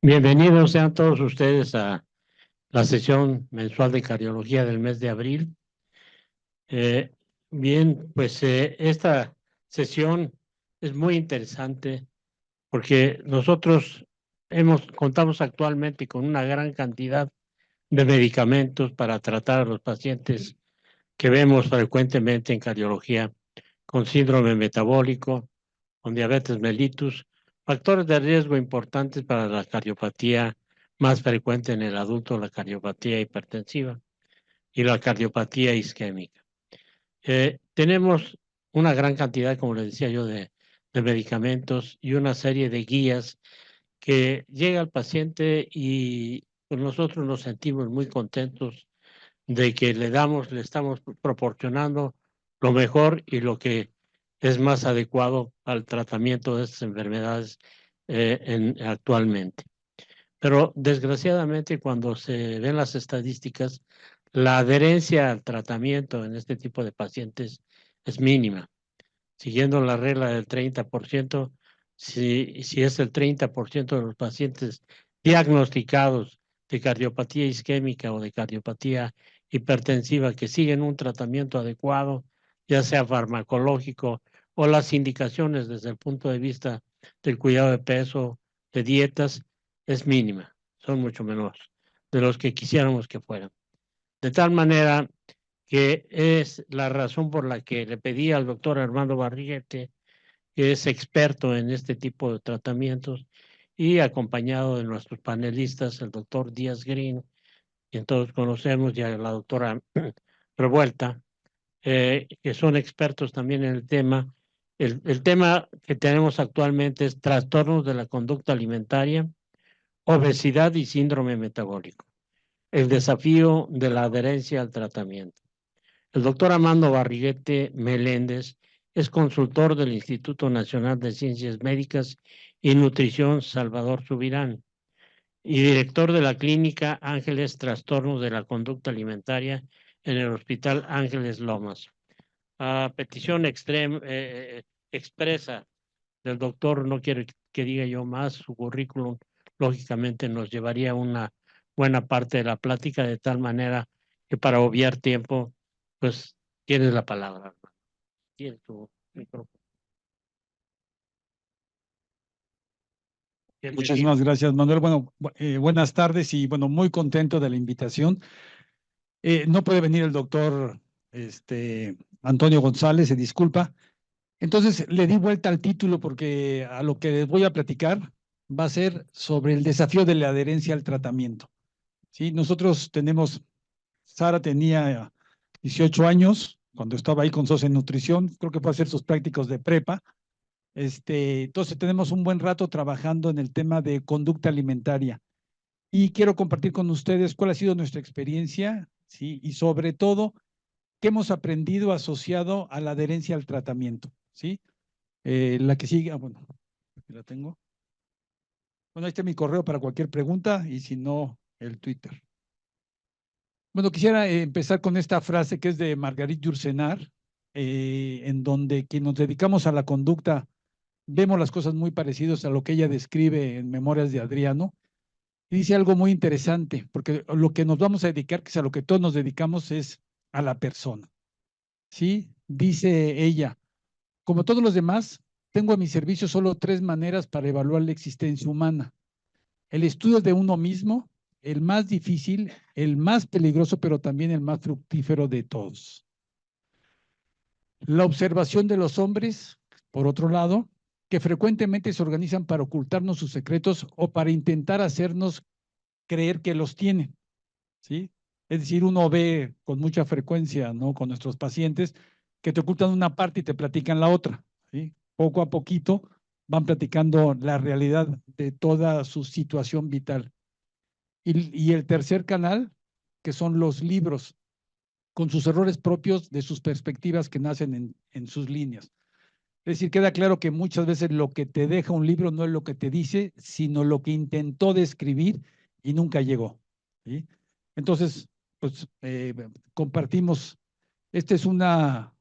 Bienvenidos sean todos ustedes a la sesión mensual de cardiología del mes de abril. Eh, esta sesión es muy interesante porque nosotros contamos actualmente con una gran cantidad de medicamentos para tratar a los pacientes que vemos frecuentemente en cardiología con síndrome metabólico, con diabetes mellitus, factores de riesgo importantes para la cardiopatía más frecuente en el adulto, la cardiopatía hipertensiva y la cardiopatía isquémica. Tenemos una gran cantidad, como les decía yo, de medicamentos y una serie de guías que llega al paciente y pues, nosotros nos sentimos muy contentos de que le estamos proporcionando lo mejor y lo que es más adecuado al tratamiento de estas enfermedades actualmente. Pero desgraciadamente cuando se ven las estadísticas, la adherencia al tratamiento en este tipo de pacientes es mínima. Siguiendo la regla del 30%, si es el 30% de los pacientes diagnosticados de cardiopatía isquémica o de cardiopatía hipertensiva que siguen un tratamiento adecuado, ya sea farmacológico o las indicaciones desde el punto de vista del cuidado de peso, de dietas, es mínima, son mucho menores de los que quisiéramos que fueran. De tal manera que es la razón por la que le pedí al doctor Armando Barriguete, que es experto en este tipo de tratamientos, y acompañado de nuestros panelistas, el doctor Díaz Green, quien todos conocemos, y a la doctora Revuelta, que son expertos también en el tema. El tema que tenemos actualmente es trastornos de la conducta alimentaria, obesidad y síndrome metabólico. El desafío de la adherencia al tratamiento. El doctor Armando Barriguete Meléndez es consultor del Instituto Nacional de Ciencias Médicas y Nutrición Salvador Subirán y director de la Clínica Ángeles Trastornos de la Conducta Alimentaria en el Hospital Ángeles Lomas. A petición expresa del doctor, no quiero que diga yo más, su currículum lógicamente nos llevaría una buena parte de la plática, de tal manera que para obviar tiempo, pues tienes la palabra. Tienes tu micrófono. Muchísimas gracias, Manuel. Bueno, buenas tardes y bueno, muy contento de la invitación. No puede venir el doctor Antonio González, se disculpa. Entonces le di vuelta al título porque a lo que les voy a platicar va a ser sobre el desafío de la adherencia al tratamiento. ¿Sí? Nosotros tenemos, Sara tenía 18 años cuando estaba ahí con SOS en nutrición, creo que fue a hacer sus prácticos de prepa. Entonces tenemos un buen rato trabajando en el tema de conducta alimentaria y quiero compartir con ustedes cuál ha sido nuestra experiencia, ¿sí? Y sobre todo, qué hemos aprendido asociado a la adherencia al tratamiento, ¿sí? La que sigue, bueno, aquí la tengo. Bueno, ahí está mi correo para cualquier pregunta y si no, el Twitter. Bueno, quisiera empezar con esta frase que es de Marguerite Yourcenar, en donde quien nos dedicamos a la conducta vemos las cosas muy parecidas a lo que ella describe en Memorias de Adriano. Y dice algo muy interesante, porque lo que nos vamos a dedicar, que es a lo que todos nos dedicamos, es a la persona. ¿Sí? Dice ella, como todos los demás, tengo a mi servicio solo tres maneras para evaluar la existencia humana. El estudio de uno mismo, el más difícil, el más peligroso, pero también el más fructífero de todos. La observación de los hombres, por otro lado, que frecuentemente se organizan para ocultarnos sus secretos o para intentar hacernos creer que los tienen, ¿sí? Es decir, uno ve con mucha frecuencia, ¿no? Con nuestros pacientes que te ocultan una parte y te platican la otra, ¿sí? Poco a poquito van platicando la realidad de toda su situación vital. Y el tercer canal, que son los libros, con sus errores propios de sus perspectivas que nacen en sus líneas. Es decir, queda claro que muchas veces lo que te deja un libro no es lo que te dice, sino lo que intentó describir y nunca llegó, ¿sí? Entonces, pues compartimos, esta es una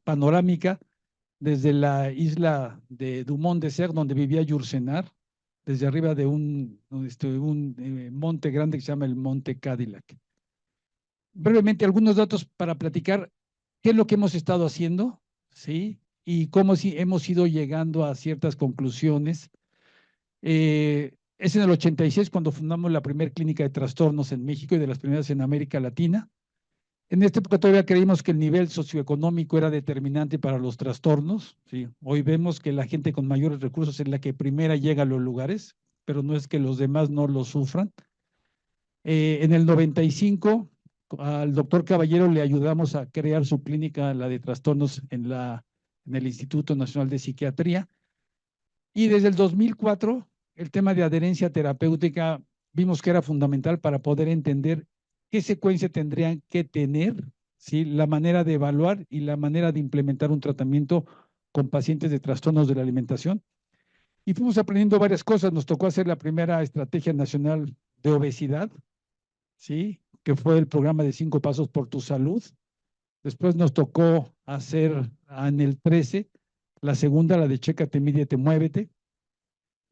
panorámica desde la isla de Dumont de Ser, donde vivía Yourcenar, desde arriba de un monte grande que se llama el Monte Cadillac. Brevemente, algunos datos para platicar qué es lo que hemos estado haciendo, ¿sí? Y cómo hemos ido llegando a ciertas conclusiones. Es en el 86 cuando fundamos la primera clínica de trastornos en México y de las primeras en América Latina. En esta época todavía creímos que el nivel socioeconómico era determinante para los trastornos, ¿sí? Hoy vemos que la gente con mayores recursos es la que primera llega a los lugares, pero no es que los demás no lo sufran. En el 95, al doctor Caballero le ayudamos a crear su clínica, la de trastornos en el Instituto Nacional de Psiquiatría. Y desde el 2004, el tema de adherencia terapéutica vimos que era fundamental para poder entender qué secuencia tendrían que tener, ¿sí? La manera de evaluar y la manera de implementar un tratamiento con pacientes de trastornos de la alimentación. Y fuimos aprendiendo varias cosas. Nos tocó hacer la primera estrategia nacional de obesidad, ¿sí? Que fue el programa de 5 pasos por tu salud. Después nos tocó hacer en el 13 la segunda, la de Chécate, Mídete, Muévete.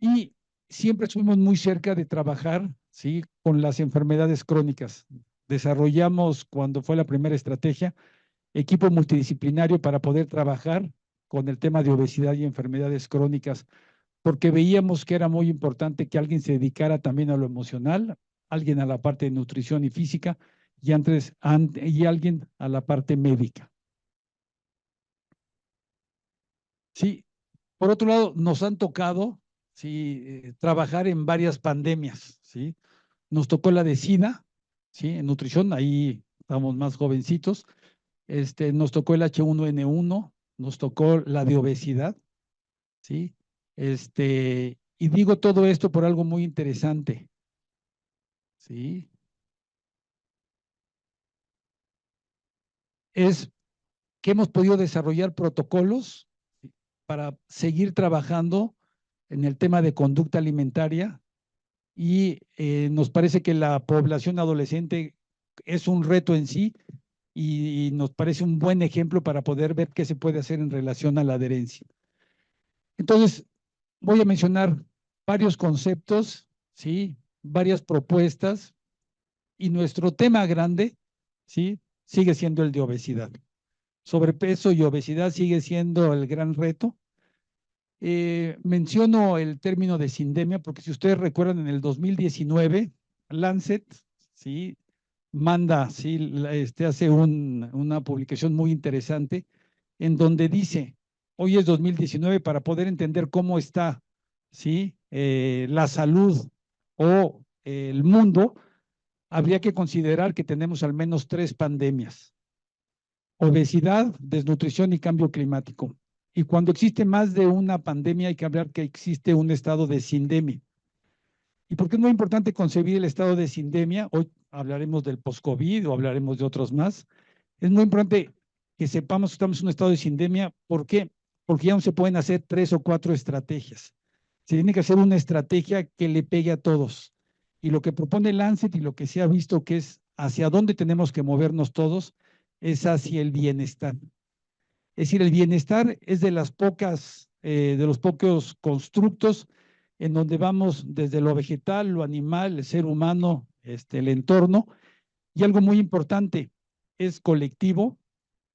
Y siempre estuvimos muy cerca de trabajar, ¿sí? Con las enfermedades crónicas. Desarrollamos, cuando fue la primera estrategia, equipo multidisciplinario para poder trabajar con el tema de obesidad y enfermedades crónicas, porque veíamos que era muy importante que alguien se dedicara también a lo emocional, alguien a la parte de nutrición y física, y alguien a la parte médica. Sí, por otro lado, nos han tocado, sí, trabajar en varias pandemias, ¿sí? Nos tocó la de SIDA, ¿sí? En nutrición, ahí estamos más jovencitos. Nos tocó el H1N1, nos tocó la de obesidad, ¿sí? Y digo todo esto por algo muy interesante, ¿sí? Es que hemos podido desarrollar protocolos para seguir trabajando en el tema de conducta alimentaria y nos parece que la población adolescente es un reto en sí y nos parece un buen ejemplo para poder ver qué se puede hacer en relación a la adherencia. Entonces, voy a mencionar varios conceptos, ¿sí? Varias propuestas y nuestro tema grande, ¿sí? Sigue siendo el de obesidad. Sobrepeso y obesidad sigue siendo el gran reto. Menciono el término de sindemia porque si ustedes recuerdan en el 2019, Lancet, ¿sí? Manda, ¿sí? Hace una publicación muy interesante en donde dice, hoy es 2019 para poder entender cómo está, ¿sí? La salud o el mundo, habría que considerar que tenemos al menos 3 pandemias: obesidad, desnutrición y cambio climático. Y cuando existe más de una pandemia hay que hablar que existe un estado de sindemia. ¿Y por qué es muy importante concebir el estado de sindemia? Hoy hablaremos del post-COVID o hablaremos de otros más. Es muy importante que sepamos que estamos en un estado de sindemia. ¿Por qué? Porque ya no se pueden hacer 3 o 4 estrategias. Se tiene que hacer una estrategia que le pegue a todos. Y lo que propone Lancet y lo que se ha visto que es hacia dónde tenemos que movernos todos es hacia el bienestar. Es decir, el bienestar es de los pocos constructos en donde vamos desde lo vegetal, lo animal, el ser humano, el entorno. Y algo muy importante, es colectivo.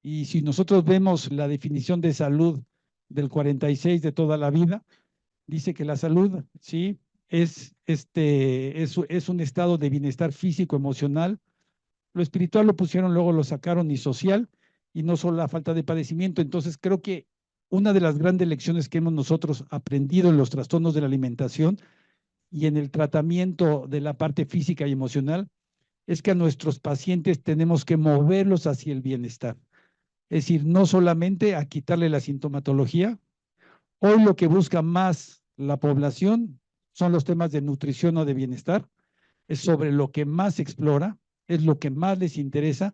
Y si nosotros vemos la definición de salud del 46 de toda la vida, dice que la salud, sí, es un estado de bienestar físico, emocional. Lo espiritual lo pusieron, luego lo sacaron y social, y no solo la falta de padecimiento. Entonces creo que una de las grandes lecciones que hemos nosotros aprendido en los trastornos de la alimentación y en el tratamiento de la parte física y emocional es que a nuestros pacientes tenemos que moverlos hacia el bienestar. Es decir, no solamente a quitarle la sintomatología. Hoy lo que busca más la población son los temas de nutrición o de bienestar. Es sobre lo que más se explora, es lo que más les interesa.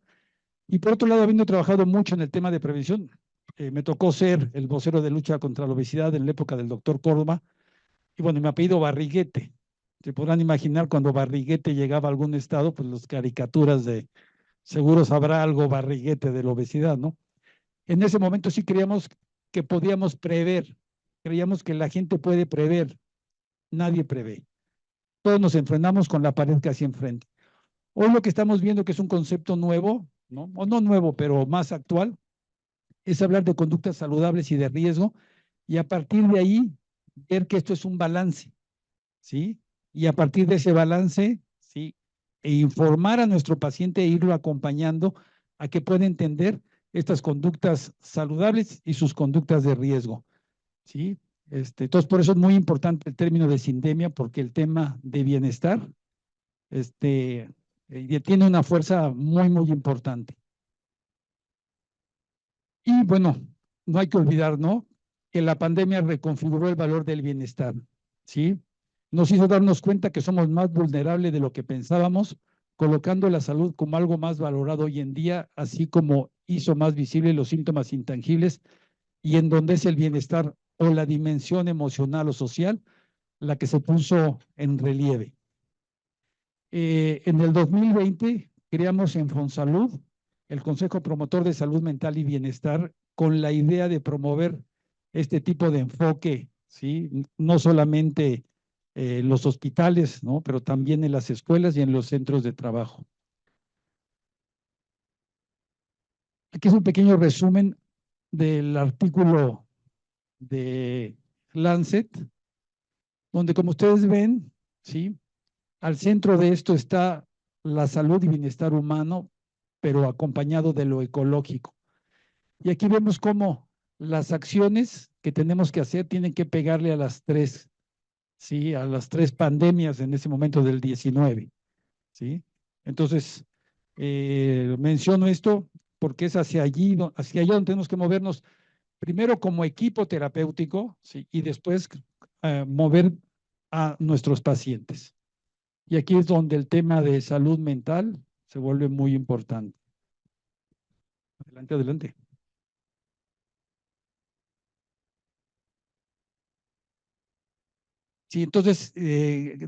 Y por otro lado, habiendo trabajado mucho en el tema de prevención, me tocó ser el vocero de lucha contra la obesidad en la época del doctor Córdoba. Y bueno, mi apellido Barriguete. Se podrán imaginar cuando Barriguete llegaba a algún estado, pues las caricaturas de seguro sabrá algo Barriguete de la obesidad, ¿no? En ese momento sí creíamos que podíamos prever, creíamos que la gente puede prever, nadie prevé. Todos nos enfrentamos con la pared casi enfrente. Hoy lo que estamos viendo, que es un concepto nuevo, ¿no? O no nuevo, pero más actual, es hablar de conductas saludables y de riesgo, y a partir de ahí ver que esto es un balance, ¿sí? Y a partir de ese balance, ¿sí? E informar a nuestro paciente e irlo acompañando a que pueda entender estas conductas saludables y sus conductas de riesgo, ¿sí? Entonces, por eso es muy importante el término de sindemia, porque el tema de bienestar tiene una fuerza muy, muy importante. Y bueno, no hay que olvidar, ¿no? Que la pandemia reconfiguró el valor del bienestar, ¿sí? Nos hizo darnos cuenta que somos más vulnerables de lo que pensábamos, colocando la salud como algo más valorado hoy en día, así como hizo más visibles los síntomas intangibles y en donde es el bienestar o la dimensión emocional o social la que se puso en relieve. En el 2020 creamos en Fonsalud el Consejo Promotor de Salud Mental y Bienestar con la idea de promover este tipo de enfoque, ¿sí? No solamente en los hospitales, ¿no? Pero también en las escuelas y en los centros de trabajo. Aquí es un pequeño resumen del artículo de Lancet, donde como ustedes ven, ¿sí? Al centro de esto está la salud y bienestar humano, pero acompañado de lo ecológico. Y aquí vemos cómo las acciones que tenemos que hacer tienen que pegarle a las tres, ¿sí? A las tres pandemias en ese momento del 19, ¿sí? Entonces, menciono esto porque es hacia allí, hacia allá donde tenemos que movernos, primero como equipo terapéutico, ¿sí? Y después mover a nuestros pacientes. Y aquí es donde el tema de salud mental se vuelve muy importante. Adelante, adelante. Sí, entonces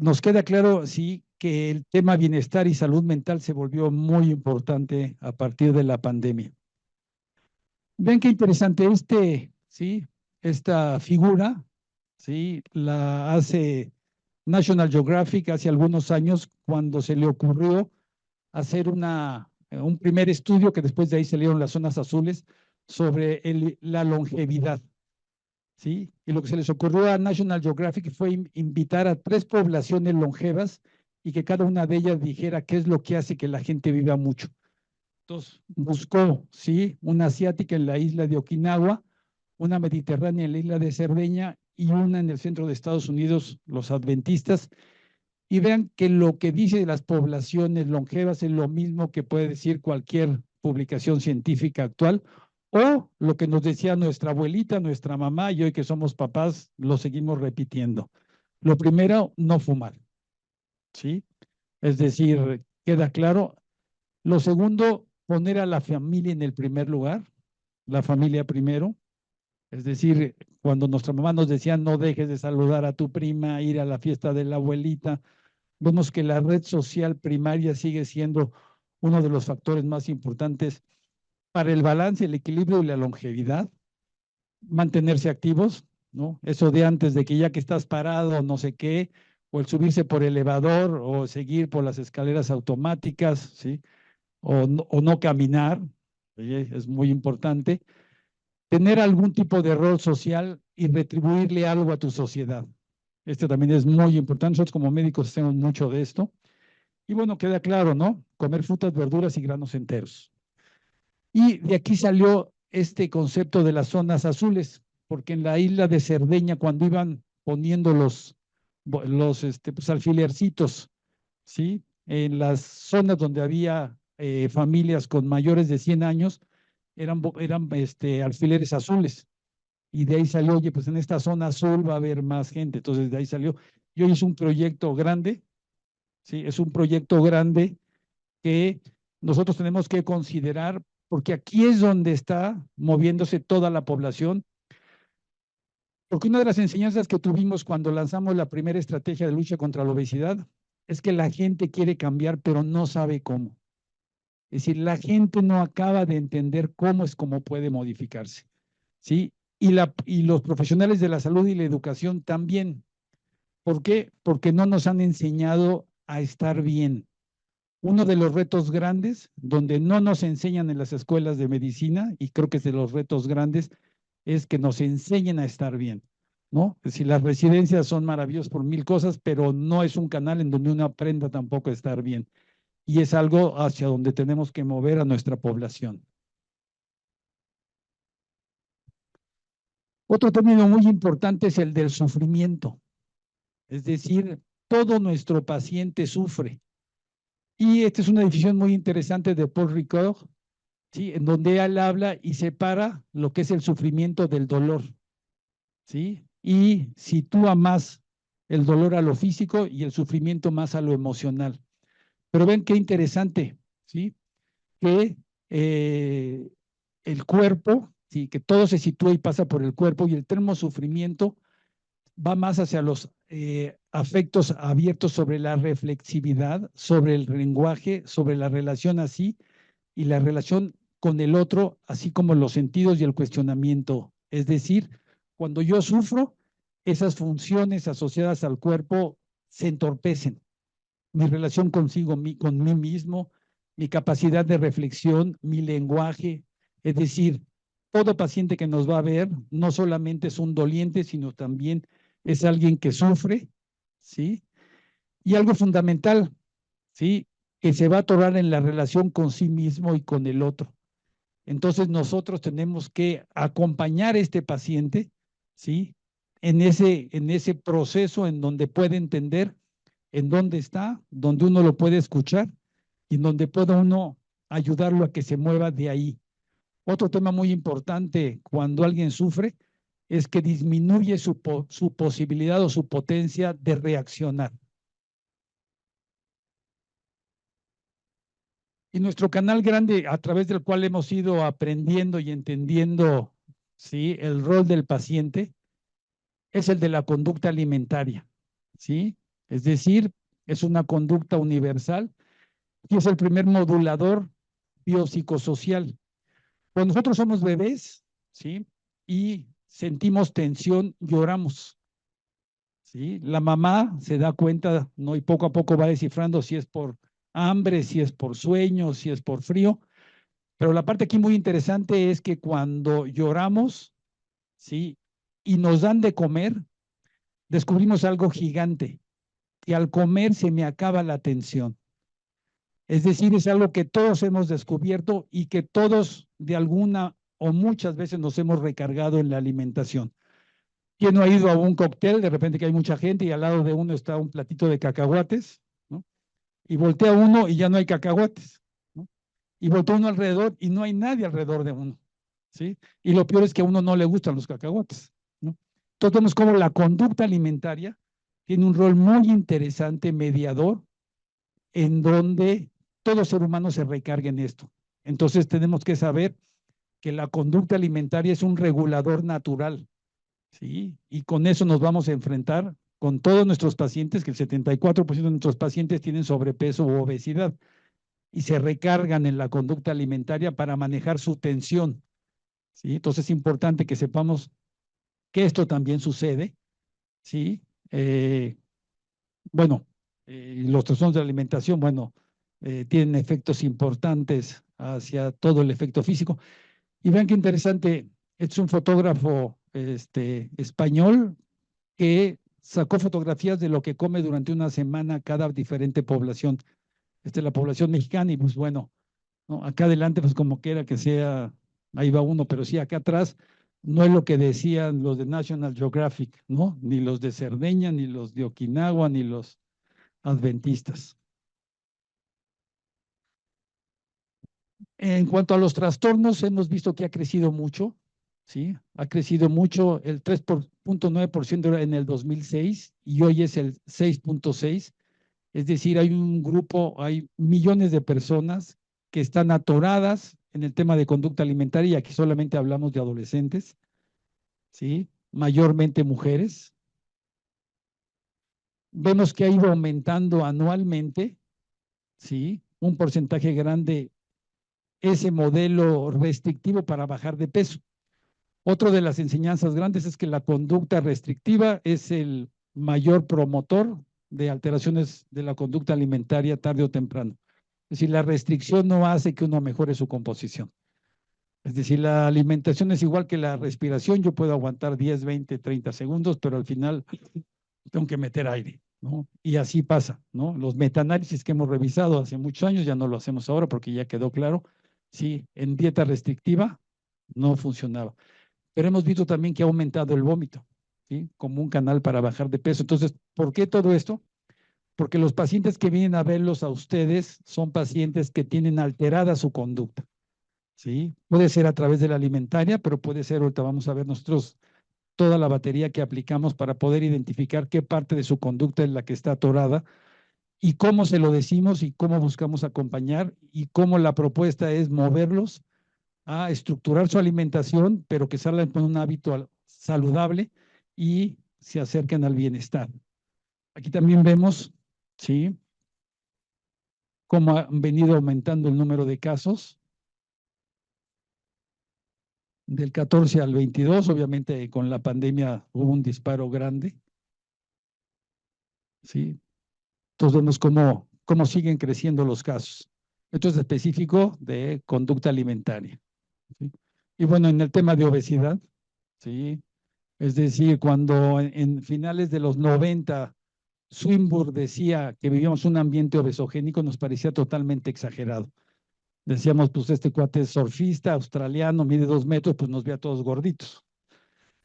nos queda claro, sí, que el tema bienestar y salud mental se volvió muy importante a partir de la pandemia. Ven qué interesante sí, esta figura, sí, la hace National Geographic hace algunos años cuando se le ocurrió hacer un primer estudio, que después de ahí salieron las zonas azules, sobre la longevidad, ¿sí? Y lo que se les ocurrió a National Geographic fue invitar a 3 poblaciones longevas y que cada una de ellas dijera qué es lo que hace que la gente viva mucho. Entonces, buscó, ¿sí? Una asiática en la isla de Okinawa, una mediterránea en la isla de Cerdeña y una en el centro de Estados Unidos, los adventistas, y vean que lo que dice de las poblaciones longevas es lo mismo que puede decir cualquier publicación científica actual, o lo que nos decía nuestra abuelita, nuestra mamá, y hoy que somos papás, lo seguimos repitiendo. Lo primero, no fumar, ¿sí? Es decir, queda claro. Lo segundo, poner a la familia en el primer lugar, la familia primero. Es decir, cuando nuestra mamá nos decía, no dejes de saludar a tu prima, ir a la fiesta de la abuelita, vemos que la red social primaria sigue siendo uno de los factores más importantes para el balance, el equilibrio y la longevidad. Mantenerse activos, ¿no? Eso de antes de que ya que estás parado, no sé qué, o el subirse por elevador, o seguir por las escaleras automáticas, ¿sí? O no caminar, ¿sí? Es muy importante. Tener algún tipo de rol social y retribuirle algo a tu sociedad. Este también es muy importante. Nosotros como médicos hacemos mucho de esto. Y bueno, queda claro, ¿no? Comer frutas, verduras y granos enteros. Y de aquí salió este concepto de las zonas azules, porque en la isla de Cerdeña, cuando iban poniendo los pues, alfilercitos, ¿sí? En las zonas donde había familias con mayores de 100 años, eran alfileres azules. Y de ahí salió, oye, pues en esta zona azul va a haber más gente. Entonces de ahí salió. Y hoy es un proyecto grande, ¿sí? Es un proyecto grande que nosotros tenemos que considerar, porque aquí es donde está moviéndose toda la población. Porque una de las enseñanzas que tuvimos cuando lanzamos la primera estrategia de lucha contra la obesidad es que la gente quiere cambiar, pero no sabe cómo. Es decir, la gente no acaba de entender cómo puede modificarse, ¿sí? Y los profesionales de la salud y la educación también, ¿Por qué? Porque no nos han enseñado a estar bien. Uno de los retos grandes, donde no nos enseñan en las escuelas de medicina, y creo que es de los retos grandes, es que nos enseñen a estar bien, ¿no? Es decir, las residencias son maravillosas por mil cosas, pero no es un canal en donde uno aprenda tampoco a estar bien. Y es algo hacia donde tenemos que mover a nuestra población. Otro término muy importante es el del sufrimiento. Es decir, todo nuestro paciente sufre. Y esta es una definición muy interesante de Paul Ricoeur, ¿sí? En donde él habla y separa lo que es el sufrimiento del dolor, ¿sí? Y sitúa más el dolor a lo físico y el sufrimiento más a lo emocional. Pero ven qué interesante, ¿sí? Que el cuerpo, ¿sí? Que todo se sitúa y pasa por el cuerpo, y el término sufrimiento va más hacia los afectos abiertos sobre la reflexividad, sobre el lenguaje, sobre la relación así y la relación con el otro, así como los sentidos y el cuestionamiento. Es decir, cuando yo sufro, esas funciones asociadas al cuerpo se entorpecen. Mi relación consigo, con mí mismo, mi capacidad de reflexión, mi lenguaje. Es decir, todo paciente que nos va a ver no solamente es un doliente, sino también es alguien que sufre, ¿sí? Y algo fundamental, ¿sí? Que se va a atorar en la relación con sí mismo y con el otro. Entonces nosotros tenemos que acompañar a este paciente, ¿sí? En ese proceso en donde puede entender en dónde está, donde uno lo puede escuchar y en donde pueda uno ayudarlo a que se mueva de ahí. Otro tema muy importante cuando alguien sufre es que disminuye su posibilidad o su potencia de reaccionar. Y nuestro canal grande a través del cual hemos ido aprendiendo y entendiendo, ¿sí? El rol del paciente es el de la conducta alimentaria, ¿sí? Es decir, es una conducta universal y es el primer modulador biopsicosocial. Cuando nosotros somos bebés, ¿sí? Y sentimos tensión, lloramos, ¿sí? La mamá se da cuenta, ¿no? Y poco a poco va descifrando si es por hambre, si es por sueño, si es por frío. Pero la parte aquí muy interesante es que cuando lloramos, ¿sí? Y nos dan de comer, descubrimos algo gigante, que al comer se me acaba la tensión. Es decir, es algo que todos hemos descubierto y que todos de alguna o muchas veces nos hemos recargado en la alimentación. ¿Quién no ha ido a un cóctel? De repente que hay mucha gente y al lado de uno está un platito de cacahuates, ¿no? Y voltea uno y ya no hay cacahuates, ¿no? Y voltea uno alrededor y no hay nadie alrededor de uno, ¿sí? Y lo peor es que a uno no le gustan los cacahuates, ¿no? Entonces vemos cómo la conducta alimentaria tiene un rol muy interesante, mediador, en donde todo ser humano se recarga en esto. Entonces tenemos que saber que la conducta alimentaria es un regulador natural, ¿sí? Y con eso nos vamos a enfrentar con todos nuestros pacientes, que el 74% de nuestros pacientes tienen sobrepeso u obesidad y se recargan en la conducta alimentaria para manejar su tensión, ¿sí? Entonces es importante que sepamos que esto también sucede, ¿sí? Bueno, los trastornos de la alimentación, bueno, tienen efectos importantes hacia todo el efecto físico. Y vean qué interesante, es un fotógrafo español que sacó fotografías de lo que come durante una semana cada diferente población. Esta es la población mexicana y pues bueno, ¿no? Acá adelante pues como quiera que sea, ahí va uno, pero sí acá atrás no es lo que decían los de National Geographic, ¿no? Ni los de Cerdeña, ni los de Okinawa, ni los adventistas. En cuanto a los trastornos, hemos visto que ha crecido mucho, ¿sí? Ha crecido mucho, el 3.9% era en el 2006 y hoy es el 6.6%. Es decir, hay un grupo, hay millones de personas que están atoradas en el tema de conducta alimentaria y aquí solamente hablamos de adolescentes, ¿sí? Mayormente mujeres. Vemos que ha ido aumentando anualmente, ¿sí? Un porcentaje grande ese modelo restrictivo para bajar de peso. Otro de las enseñanzas grandes es que la conducta restrictiva es el mayor promotor de alteraciones de la conducta alimentaria tarde o temprano. Es decir, la restricción no hace que uno mejore su composición. Es decir, la alimentación es igual que la respiración. Yo puedo aguantar 10, 20, 30 segundos, pero al final tengo que meter aire, ¿no? Y así pasa, ¿no? Los metaanálisis que hemos revisado hace muchos años, ya no lo hacemos ahora porque ya quedó claro, sí, en dieta restrictiva no funcionaba. Pero hemos visto también que ha aumentado el vómito, ¿sí? Como un canal para bajar de peso. Entonces, ¿por qué todo esto? Porque los pacientes que vienen a verlos a ustedes son pacientes que tienen alterada su conducta, ¿sí? Puede ser a través de la alimentaria, pero puede ser, ahorita vamos a ver nosotros toda la batería que aplicamos para poder identificar qué parte de su conducta es la que está atorada y cómo se lo decimos y cómo buscamos acompañar y cómo la propuesta es moverlos a estructurar su alimentación, pero que salgan con un hábito saludable y se acerquen al bienestar. Aquí también vemos, ¿sí?, cómo han venido aumentando el número de casos del 14 al 22. Obviamente con la pandemia hubo un disparo grande, ¿sí? Entonces vemos cómo siguen creciendo los casos. Esto es específico de conducta alimentaria, ¿sí? Y bueno, en el tema de obesidad, ¿sí? Es decir, cuando en finales de los 90 Swinburne decía que vivíamos un ambiente obesogénico, nos parecía totalmente exagerado. Decíamos, pues este cuate es surfista, australiano, mide 2 metros, pues nos ve a todos gorditos.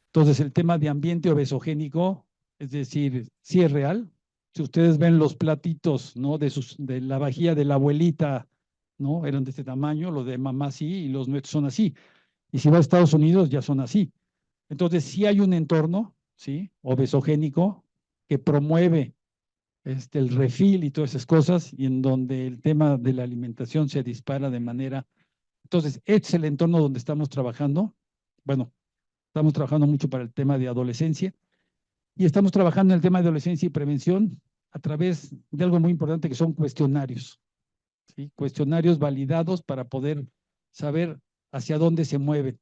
Entonces, el tema de ambiente obesogénico, es decir, sí es real. Si ustedes ven los platitos, ¿no?, de la vajilla de la abuelita, ¿no?, eran de este tamaño, los de mamá sí, y los nuestros son así. Y si va a Estados Unidos, ya son así. Entonces, sí hay un entorno, ¿sí?, obesogénico que promueve el refil y todas esas cosas, y en donde el tema de la alimentación se dispara de manera. Entonces, este es el entorno donde estamos trabajando. Bueno, estamos trabajando mucho para el tema de adolescencia y estamos trabajando en el tema de adolescencia y prevención a través de algo muy importante que son cuestionarios, ¿sí? Cuestionarios validados para poder saber hacia dónde se mueven,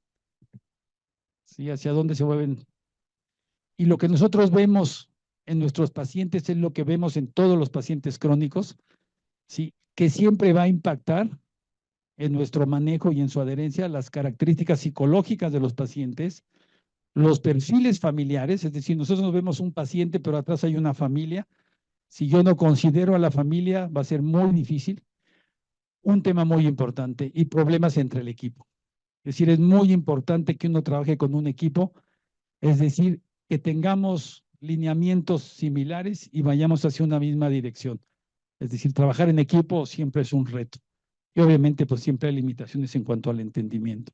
¿sí? Hacia dónde se mueven. Y lo que nosotros vemos en nuestros pacientes es lo que vemos en todos los pacientes crónicos, ¿sí?, que siempre va a impactar en nuestro manejo y en su adherencia las características psicológicas de los pacientes, los perfiles familiares. Es decir, nosotros nos vemos un paciente, pero atrás hay una familia. Si yo no considero a la familia, va a ser muy difícil. Un tema muy importante, y problemas entre el equipo. Es decir, es muy importante que uno trabaje con un equipo, es decir, que tengamos lineamientos similares y vayamos hacia una misma dirección. Es decir, trabajar en equipo siempre es un reto. Y obviamente, pues siempre hay limitaciones en cuanto al entendimiento.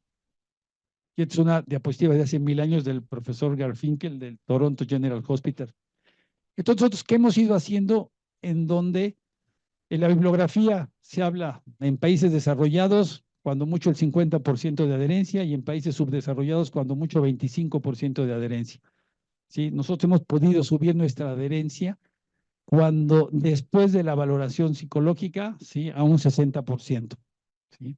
Y esta es una diapositiva de hace 1000 años del profesor Garfinkel del Toronto General Hospital. Entonces, nosotros, ¿qué hemos ido haciendo? En donde en la bibliografía se habla en países desarrollados, cuando mucho el 50% de adherencia, y en países subdesarrollados, cuando mucho 25% de adherencia. ¿Sí? Nosotros hemos podido subir nuestra adherencia cuando después de la valoración psicológica, ¿sí?, a un 60%. ¿Sí?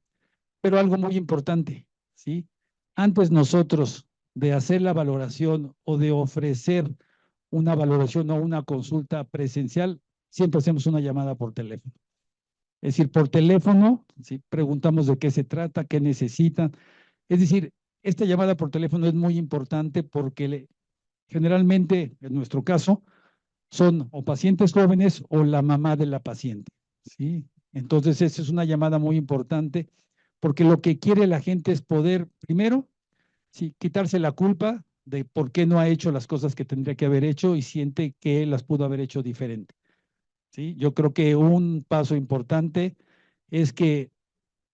Pero algo muy importante, ¿sí? Antes nosotros de hacer la valoración o de ofrecer una valoración o una consulta presencial, siempre hacemos una llamada por teléfono. Es decir, por teléfono, ¿sí?, preguntamos de qué se trata, qué necesitan. Es decir, esta llamada por teléfono es muy importante porque generalmente, en nuestro caso, son o pacientes jóvenes o la mamá de la paciente, ¿sí? Entonces, esa es una llamada muy importante porque lo que quiere la gente es poder, primero, sí, quitarse la culpa de por qué no ha hecho las cosas que tendría que haber hecho y siente que las pudo haber hecho diferente, ¿sí? Yo creo que un paso importante es que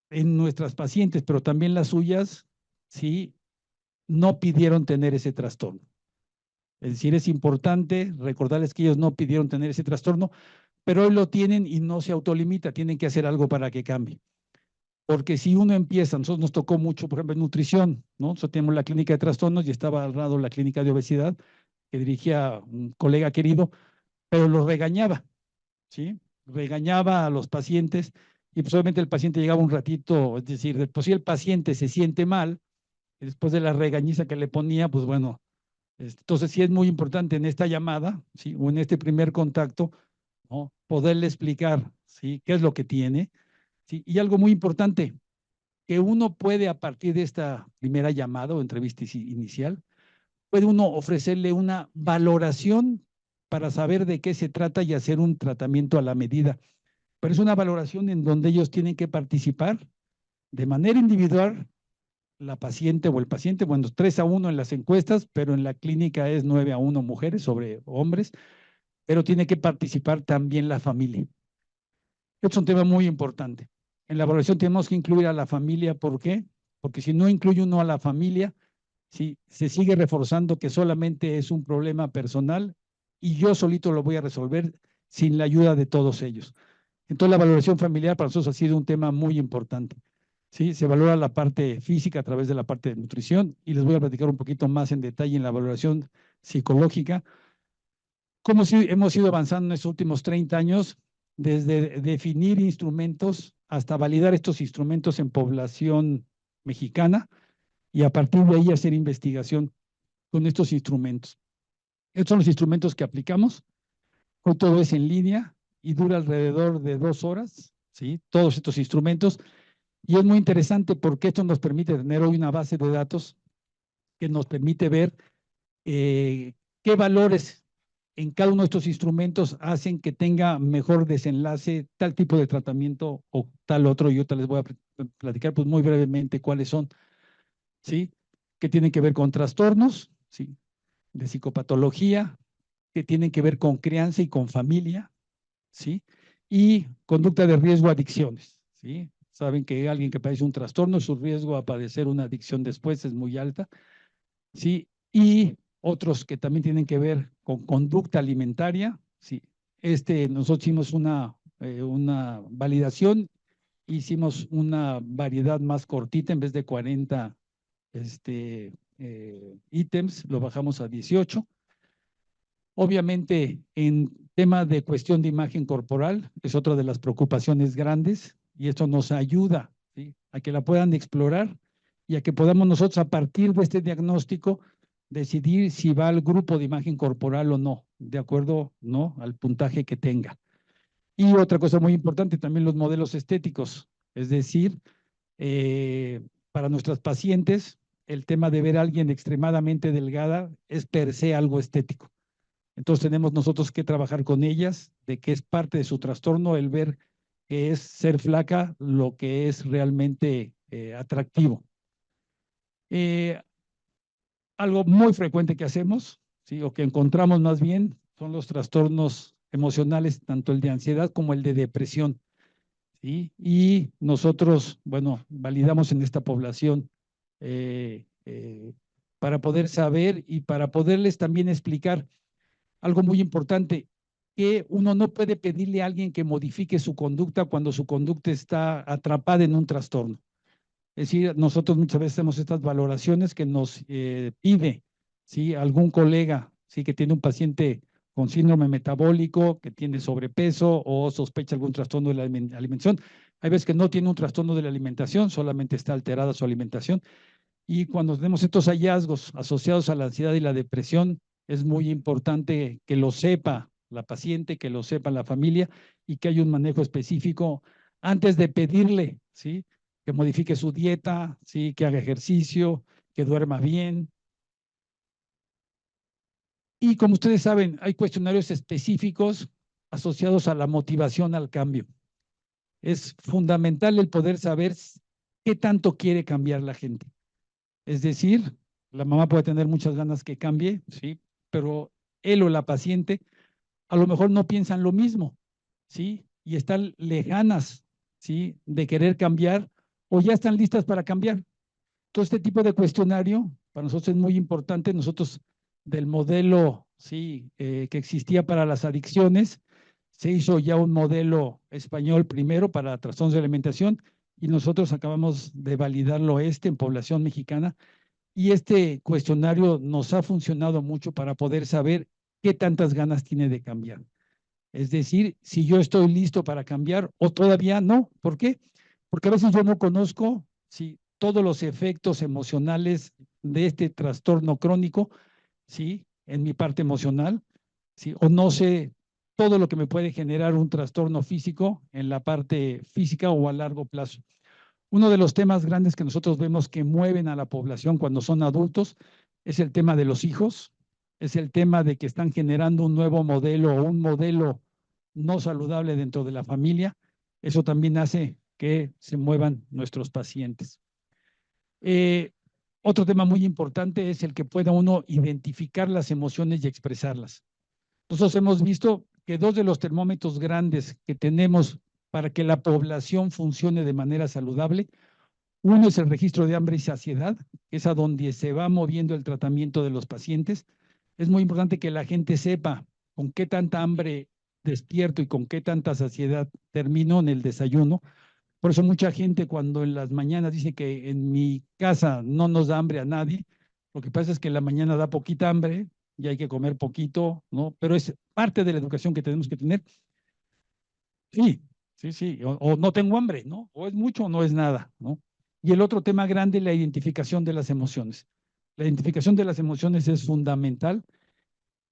en nuestras pacientes, pero también las suyas, sí, no pidieron tener ese trastorno. Es decir, es importante recordarles que ellos no pidieron tener ese trastorno, pero hoy lo tienen y no se autolimita, tienen que hacer algo para que cambie. Porque si uno empieza, nosotros nos tocó mucho, por ejemplo, en nutrición, ¿no? Nosotros tenemos la clínica de trastornos y estaba al lado la clínica de obesidad, que dirigía un colega querido, pero los regañaba, ¿sí? Regañaba a los pacientes y pues obviamente el paciente llegaba un ratito, es decir, después si el paciente se siente mal, después de la regañiza que le ponía, pues bueno, Entonces, sí es muy importante en esta llamada, ¿sí? O en este primer contacto, ¿no? Poderle explicar, ¿sí? ¿Qué es lo que tiene? ¿Sí? Y algo muy importante, que uno puede a partir de esta primera llamada o entrevista inicial, puede uno ofrecerle una valoración para saber de qué se trata y hacer un tratamiento a la medida. Pero es una valoración en donde ellos tienen que participar de manera individual, la paciente o el paciente, bueno, 3-1 en las encuestas, pero en la clínica es 9-1 mujeres sobre hombres, pero tiene que participar también la familia. Es un tema muy importante. En la evaluación tenemos que incluir a la familia, ¿por qué? Porque si no incluye uno a la familia, ¿sí? Se sigue reforzando que solamente es un problema personal y yo solito lo voy a resolver sin la ayuda de todos ellos. Entonces, la valoración familiar para nosotros ha sido un tema muy importante. ¿Sí? Se valora la parte física a través de la parte de nutrición y les voy a platicar un poquito más en detalle en la valoración psicológica. Cómo si hemos ido avanzando en estos últimos 30 años, desde definir instrumentos hasta validar estos instrumentos en población mexicana y a partir de ahí hacer investigación con estos instrumentos. Estos son los instrumentos que aplicamos. Hoy todo es en línea y dura alrededor de 2 horas, ¿sí? Todos estos instrumentos. Y es muy interesante porque esto nos permite tener hoy una base de datos que nos permite ver qué valores en cada uno de estos instrumentos hacen que tenga mejor desenlace tal tipo de tratamiento o tal otro. Y ahorita les voy a platicar pues muy brevemente cuáles son, ¿sí? Que tienen que ver con trastornos, ¿sí? De psicopatología, que tienen que ver con crianza y con familia, ¿sí? Y conducta de riesgo, adicciones, ¿sí? Saben que alguien que padece un trastorno, su riesgo a padecer una adicción después es muy alta, ¿sí? Y otros que también tienen que ver con conducta alimentaria, ¿sí? Nosotros hicimos una validación, hicimos una variedad más cortita, en vez de 40 ítems, lo bajamos a 18. Obviamente, en tema de cuestión de imagen corporal, es otra de las preocupaciones grandes y esto nos ayuda, ¿sí? A que la puedan explorar y a que podamos nosotros a partir de este diagnóstico decidir si va al grupo de imagen corporal o no, de acuerdo, ¿no? Al puntaje que tenga. Y otra cosa muy importante, también los modelos estéticos, es decir, para nuestras pacientes, el tema de ver a alguien extremadamente delgada es per se algo estético. Entonces tenemos nosotros que trabajar con ellas, de que es parte de su trastorno el ver que es ser flaca lo que es realmente atractivo. Algo muy frecuente que hacemos, ¿sí? O que encontramos más bien, son los trastornos emocionales, tanto el de ansiedad como el de depresión, ¿sí? Y nosotros, bueno, validamos en esta población para poder saber y para poderles también explicar algo muy importante, que uno no puede pedirle a alguien que modifique su conducta cuando su conducta está atrapada en un trastorno. Es decir, nosotros muchas veces hacemos estas valoraciones que nos pide, ¿sí? Algún colega, ¿sí? Que tiene un paciente con síndrome metabólico, que tiene sobrepeso o sospecha algún trastorno de la alimentación. Hay veces que no tiene un trastorno de la alimentación, solamente está alterada su alimentación. Y cuando tenemos estos hallazgos asociados a la ansiedad y la depresión, es muy importante que lo sepa la paciente, que lo sepa la familia y que haya un manejo específico antes de pedirle, ¿sí? Que modifique su dieta, ¿sí? Que haga ejercicio, que duerma bien. Y como ustedes saben, hay cuestionarios específicos asociados a la motivación al cambio. Es fundamental el poder saber qué tanto quiere cambiar la gente. Es decir, la mamá puede tener muchas ganas que cambie, ¿sí? Pero él o la paciente a lo mejor no piensan lo mismo, ¿sí? Y están lejanas, ¿sí? De querer cambiar o ya están listas para cambiar. Todo este tipo de cuestionario para nosotros es muy importante. Nosotros del modelo, ¿sí? Que existía para las adicciones, se hizo ya un modelo español primero para trastornos de alimentación y nosotros acabamos de validarlo en población mexicana. Y este cuestionario nos ha funcionado mucho para poder saber qué tantas ganas tiene de cambiar. Es decir, si yo estoy listo para cambiar o todavía no. ¿Por qué? Porque a veces yo no conozco todos los efectos emocionales de este trastorno crónico ¿sí? En mi parte emocional, ¿sí? O no sé todo lo que me puede generar un trastorno físico en la parte física o a largo plazo. Uno de los temas grandes que nosotros vemos que mueven a la población cuando son adultos es el tema de los hijos, es el tema de que están generando un nuevo modelo o un modelo no saludable dentro de la familia. Eso también hace que se muevan nuestros pacientes. Eh, Otro tema muy importante es el que pueda uno identificar las emociones y expresarlas. Nosotros hemos visto que dos de los termómetros grandes que tenemos para que la población funcione de manera saludable, uno es el registro de hambre y saciedad, que es a donde se va moviendo el tratamiento de los pacientes. Es muy importante que la gente sepa con qué tanta hambre despierto y con qué tanta saciedad termino en el desayuno. Por eso mucha gente cuando en las mañanas dice que en mi casa no nos da hambre a nadie, lo que pasa es que en la mañana da poquita hambre y hay que comer poquito, ¿no? Pero es parte de la educación que tenemos que tener. Sí, sí, sí, o no tengo hambre, ¿no? O es mucho o no es nada, ¿no? Y el otro tema grande, la identificación de las emociones. La identificación de las emociones es fundamental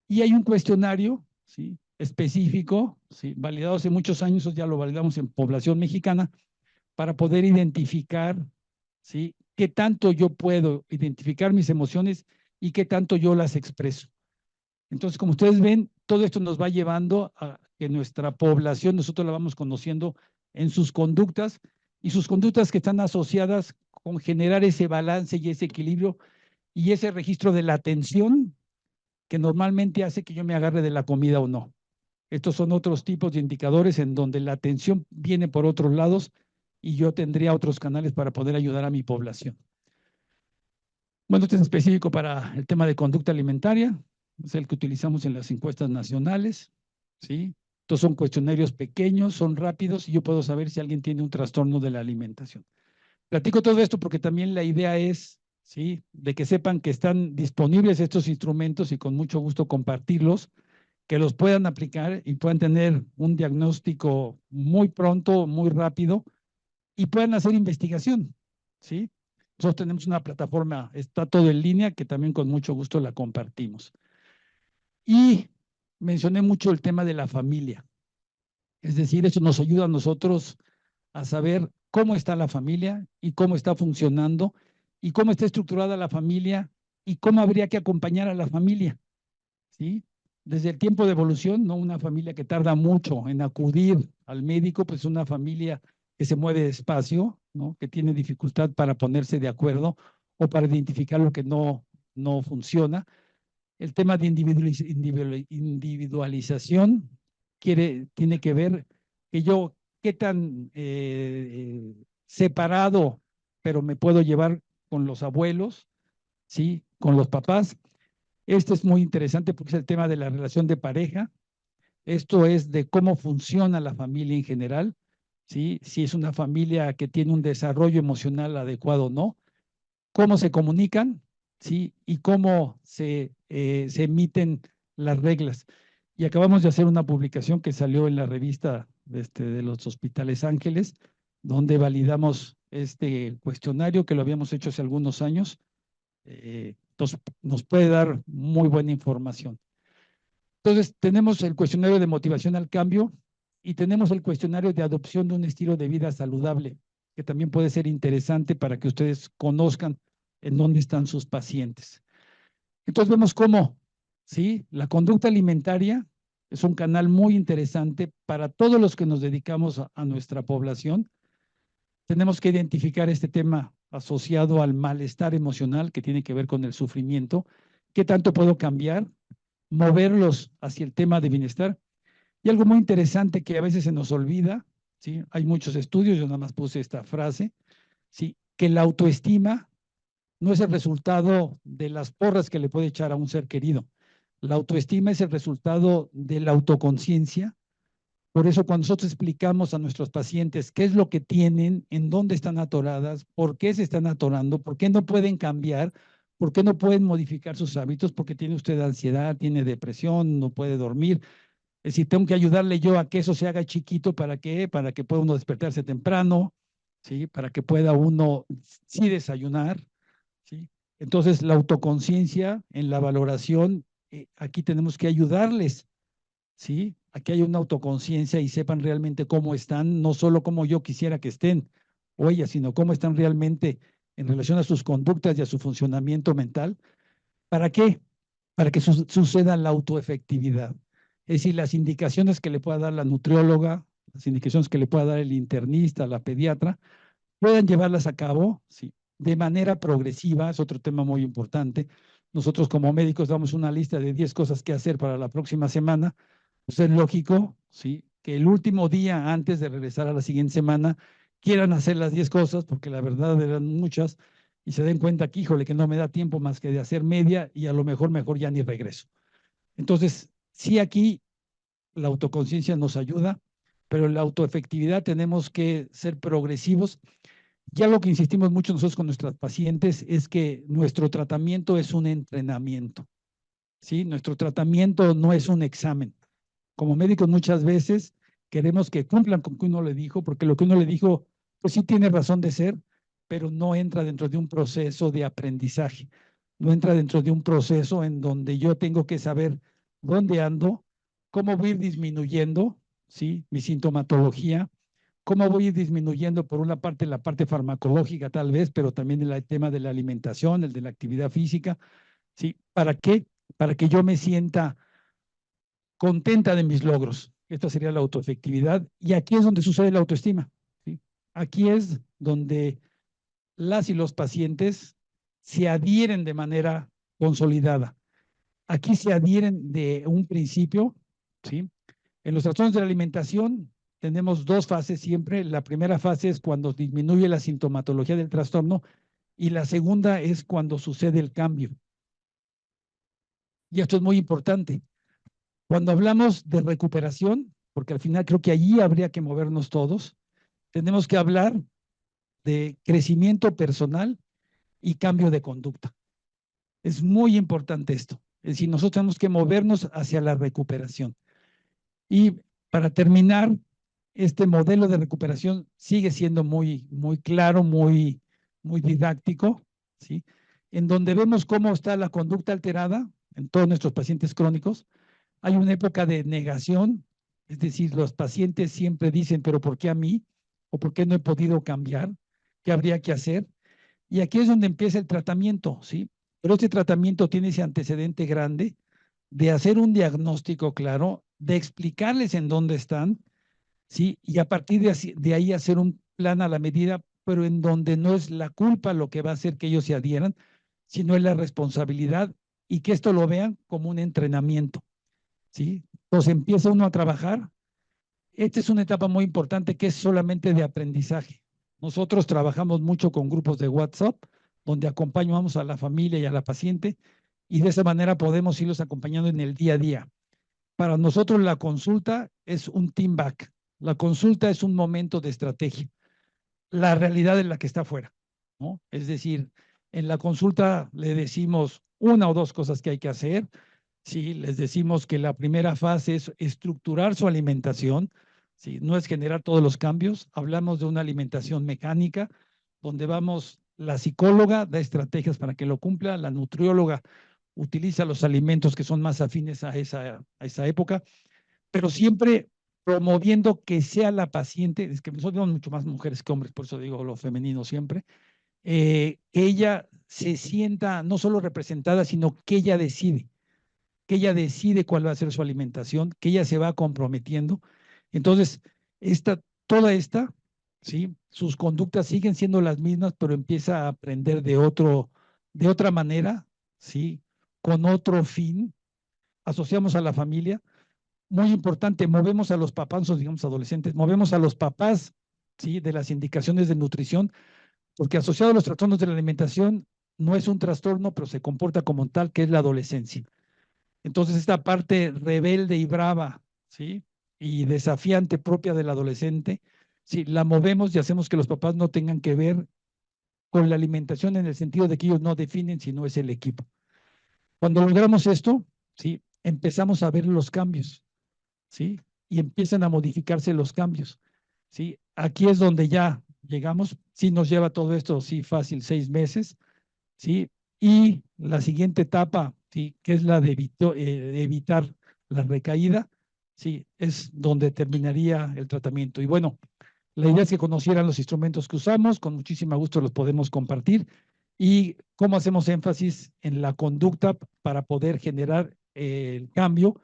y hay un cuestionario, ¿sí? Específico, ¿sí? Validado hace muchos años, ya lo validamos en población mexicana, para poder identificar, ¿sí? Qué tanto yo puedo identificar mis emociones y qué tanto yo las expreso. Entonces, como ustedes ven, todo esto nos va llevando a que nuestra población, nosotros la vamos conociendo en sus conductas y sus conductas que están asociadas con generar ese balance y ese equilibrio y ese registro de la atención que normalmente hace que yo me agarre de la comida o no. Estos son otros tipos de indicadores en donde la atención viene por otros lados y yo tendría otros canales para poder ayudar a mi población. Bueno, este es específico para el tema de conducta alimentaria, es el que utilizamos en las encuestas nacionales, ¿sí? Estos son cuestionarios pequeños, son rápidos y yo puedo saber si alguien tiene un trastorno de la alimentación. Platico todo esto porque también la idea es, ¿sí? De que sepan que están disponibles estos instrumentos y con mucho gusto compartirlos, que los puedan aplicar y puedan tener un diagnóstico muy pronto, muy rápido y puedan hacer investigación, ¿sí? Nosotros tenemos una plataforma, está todo en línea, que también con mucho gusto la compartimos. Y mencioné mucho el tema de la familia, es decir, eso nos ayuda a nosotros a saber cómo está la familia y cómo está funcionando y cómo está estructurada la familia y cómo habría que acompañar a la familia, ¿sí? Desde el tiempo de evolución, ¿no? Una familia que tarda mucho en acudir al médico, pues una familia que se mueve despacio, ¿no? Que tiene dificultad para ponerse de acuerdo o para identificar lo que no funciona. El tema de individualización tiene que ver que yo qué tan separado, pero me puedo llevar con los abuelos, ¿sí? Con los papás. Esto es muy interesante porque es el tema de la relación de pareja. Esto es de cómo funciona la familia en general, ¿sí? Si es una familia que tiene un desarrollo emocional adecuado o no, cómo se comunican, ¿sí? Y cómo se emiten las reglas. Y acabamos de hacer una publicación que salió en la revista de los Hospitales Ángeles, donde validamos este cuestionario que lo habíamos hecho hace algunos años. Entonces, nos puede dar muy buena información. Entonces, tenemos el cuestionario de motivación al cambio y tenemos el cuestionario de adopción de un estilo de vida saludable, que también puede ser interesante para que ustedes conozcan en dónde están sus pacientes. Entonces, vemos cómo, ¿sí? La conducta alimentaria es un canal muy interesante para todos los que nos dedicamos a nuestra población. Tenemos que identificar este tema asociado al malestar emocional que tiene que ver con el sufrimiento. ¿Qué tanto puedo cambiar? Moverlos hacia el tema de bienestar. Y algo muy interesante que a veces se nos olvida, ¿sí? Hay muchos estudios, yo nada más puse esta frase, ¿sí? Que la autoestima no es el resultado de las porras que le puede echar a un ser querido. La autoestima es el resultado de la autoconciencia. Por eso cuando nosotros explicamos a nuestros pacientes qué es lo que tienen, en dónde están atoradas, por qué se están atorando, por qué no pueden cambiar, por qué no pueden modificar sus hábitos, porque tiene usted ansiedad, tiene depresión, no puede dormir. Es decir, tengo que ayudarle yo a que eso se haga chiquito, ¿para qué? Para que pueda uno despertarse temprano, ¿sí? Para que pueda uno sí desayunar, ¿sí? Entonces, la autoconciencia en la valoración, aquí tenemos que ayudarles, ¿sí? Aquí hay una autoconciencia y sepan realmente cómo están, no solo como yo quisiera que estén, o ellas, sino cómo están realmente en relación a sus conductas y a su funcionamiento mental. ¿Para qué? Para que suceda la autoefectividad. Es decir, las indicaciones que le pueda dar la nutrióloga, las indicaciones que le pueda dar el internista, la pediatra, puedan llevarlas a cabo, sí, de manera progresiva, es otro tema muy importante. Nosotros como médicos damos una lista de 10 cosas que hacer para la próxima semana. Pues es lógico, sí, que el último día antes de regresar a la siguiente semana quieran hacer las 10 cosas, porque la verdad eran muchas, y se den cuenta que, híjole, que no me da tiempo más que de hacer media y a lo mejor ya ni regreso. Entonces, sí, aquí la autoconciencia nos ayuda, pero en la autoefectividad tenemos que ser progresivos. Ya lo que insistimos mucho nosotros con nuestras pacientes es que nuestro tratamiento es un entrenamiento, ¿sí? Nuestro tratamiento no es un examen. Como médicos muchas veces queremos que cumplan con lo que uno le dijo, porque lo que uno le dijo, pues sí tiene razón de ser, pero no entra dentro de un proceso de aprendizaje, no entra dentro de un proceso en donde yo tengo que saber dónde ando, cómo voy a ir disminuyendo, ¿sí? Mi sintomatología, cómo voy a ir disminuyendo por una parte la parte farmacológica tal vez, pero también el tema de la alimentación, el de la actividad física, ¿sí? ¿Para qué? Para que yo me sienta contenta de mis logros. Esta sería la autoefectividad. Y aquí es donde sucede la autoestima, ¿sí? Aquí es donde las y los pacientes se adhieren de manera consolidada. Aquí se adhieren de un principio, ¿sí? En los trastornos de la alimentación tenemos dos fases siempre. La primera fase es cuando disminuye la sintomatología del trastorno y la segunda es cuando sucede el cambio. Y esto es muy importante. Cuando hablamos de recuperación, porque al final creo que allí habría que movernos todos, tenemos que hablar de crecimiento personal y cambio de conducta. Es muy importante esto. Es decir, nosotros tenemos que movernos hacia la recuperación. Y para terminar, este modelo de recuperación sigue siendo muy claro, muy didáctico, ¿sí? En donde vemos cómo está la conducta alterada en todos nuestros pacientes crónicos. Hay una época de negación, es decir, los pacientes siempre dicen, pero ¿por qué a mí? ¿O por qué no he podido cambiar? ¿Qué habría que hacer? Y aquí es donde empieza el tratamiento, ¿sí? Pero este tratamiento tiene ese antecedente grande de hacer un diagnóstico claro, de explicarles en dónde están, ¿sí? Y a partir de ahí hacer un plan a la medida, pero en donde no es la culpa lo que va a hacer que ellos se adhieran, sino es la responsabilidad y que esto lo vean como un entrenamiento, ¿sí? Entonces empieza uno a trabajar. Esta es una etapa muy importante que es solamente de aprendizaje. Nosotros trabajamos mucho con grupos de WhatsApp, donde acompañamos a la familia y a la paciente, y de esa manera podemos irlos acompañando en el día a día. Para nosotros la consulta es un team back. La consulta es un momento de estrategia. La realidad es la que está afuera, ¿no? Es decir, en la consulta le decimos una o dos cosas que hay que hacer. Sí, les decimos que la primera fase es estructurar su alimentación, sí, no es generar todos los cambios. Hablamos de una alimentación mecánica, donde vamos, la psicóloga da estrategias para que lo cumpla, la nutrióloga utiliza los alimentos que son más afines a esa época, pero siempre promoviendo que sea la paciente, es que nosotros vemos mucho más mujeres que hombres, por eso digo lo femenino siempre, que ella se sienta no solo representada, sino que ella decide cuál va a ser su alimentación, que ella se va comprometiendo. Entonces, toda esta, ¿sí? Sus conductas siguen siendo las mismas, pero empieza a aprender de otra manera, ¿sí? Con otro fin. Asociamos a la familia. Muy importante, movemos a los papás, digamos adolescentes, movemos a los papás, ¿sí? De las indicaciones de nutrición, porque asociado a los trastornos de la alimentación no es un trastorno, pero se comporta como tal, que es la adolescencia. Entonces, esta parte rebelde y brava, ¿sí? Y desafiante propia del adolescente, sí, la movemos y hacemos que los papás no tengan que ver con la alimentación en el sentido de que ellos no definen, sino es el equipo. Cuando logramos esto, ¿sí? Empezamos a ver los cambios, ¿sí? Y empiezan a modificarse los cambios, ¿sí? Aquí es donde ya llegamos, sí nos lleva todo esto, sí, fácil, 6 meses, ¿sí? Y la siguiente etapa, sí, que es la de evitar la recaída, sí, es donde terminaría el tratamiento. Y bueno, la idea es que conocieran los instrumentos que usamos, con muchísimo gusto los podemos compartir y cómo hacemos énfasis en la conducta para poder generar el cambio,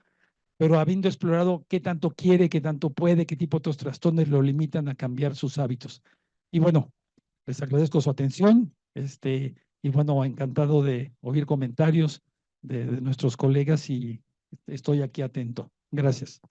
pero habiendo explorado qué tanto quiere, qué tanto puede, qué tipo de otros trastornos lo limitan a cambiar sus hábitos. Y bueno, les agradezco su atención, y bueno, encantado de oír comentarios de nuestros colegas y estoy aquí atento. Gracias.